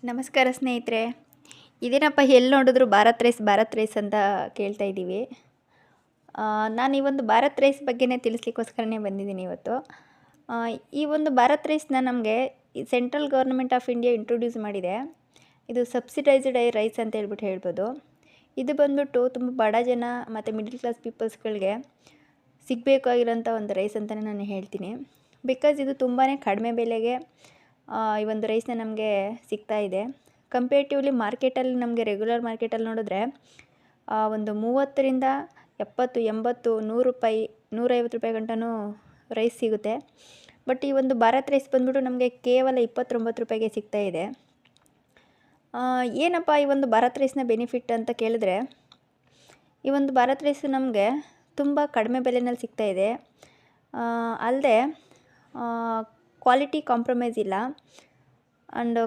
ನಮಸ್ಕಾರ ಸ್ನೇಹಿತರೆ. ಇದೇನಪ್ಪ ಎಲ್ಲಿ ನೋಡಿದ್ರು ಭಾರತ್ ರೈಸ್ ಅಂತ ಕೇಳ್ತಾ ಇದ್ದೀವಿ. ನಾನು ಈ ಒಂದು ಭಾರತ್ ರೈಸ್ ಬಗ್ಗೆನೇ ತಿಳಿಸ್ಲಿಕ್ಕೋಸ್ಕರನೇ ಬಂದಿದ್ದೀನಿ ಇವತ್ತು. ಈ ಒಂದು ಭಾರತ್ ರೈಸ್ನ ನಮಗೆ ಈ central government of India introduce ಮಾಡಿದೆ. ಇದು ಸಬ್ಸಿಡೈಸ್ಡ್ ರೈಸ್ ಅಂತ ಹೇಳ್ಬೋದು. ಇದು ಬಂದ್ಬಿಟ್ಟು ತುಂಬ ಬಡ ಜನ ಮತ್ತು ಮಿಡಲ್ ಕ್ಲಾಸ್ ಪೀಪಲ್ಸ್ಗಳಿಗೆ ಸಿಗಬೇಕಾಗಿರೋಂಥ ಒಂದು ರೈಸ್ ಅಂತಲೇ ನಾನು ಹೇಳ್ತೀನಿ. ಬಿಕಾಸ್ ಇದು ತುಂಬಾ ಕಡಿಮೆ ಬೆಲೆಗೆ ಈ ಒಂದು ರೈಸ್ನ ನಮಗೆ ಸಿಗ್ತಾ ಇದೆ. ಕಂಪೇರ್ಟಿವ್ಲಿ ಮಾರ್ಕೆಟಲ್ಲಿ ನಮಗೆ ರೆಗ್ಯುಲರ್ ಮಾರ್ಕೆಟಲ್ಲಿ ನೋಡಿದ್ರೆ ಒಂದು 30ರಿಂದ 70, 80, 100 ರೂಪಾಯಿ, 150 ರೂಪಾಯಿ ಗಂಟನೂ ರೈಸ್ ಸಿಗುತ್ತೆ. ಬಟ್ ಈ ಒಂದು ಭಾರತ್ ರೈಸ್ ಬಂದ್ಬಿಟ್ಟು ನಮಗೆ ಕೇವಲ 29 ರೂಪಾಯಿಗೆ ಸಿಗ್ತಾ ಇದೆ. ಏನಪ್ಪ ಈ ಒಂದು ಭಾರತ್ ರೈಸ್ನ ಬೆನಿಫಿಟ್ ಅಂತ ಕೇಳಿದ್ರೆ, ಈ ಒಂದು ಭಾರತ್ ರೈಸ್ ನಮಗೆ ತುಂಬ ಕಡಿಮೆ ಬೆಲೆಯಲ್ಲಿ ಸಿಗ್ತಾ ಇದೆ. ಅಲ್ಲದೆ ಕ್ವಾಲಿಟಿ ಕಾಂಪ್ರಮೈಸ್ ಇಲ್ಲ. ಆ್ಯಂಡ್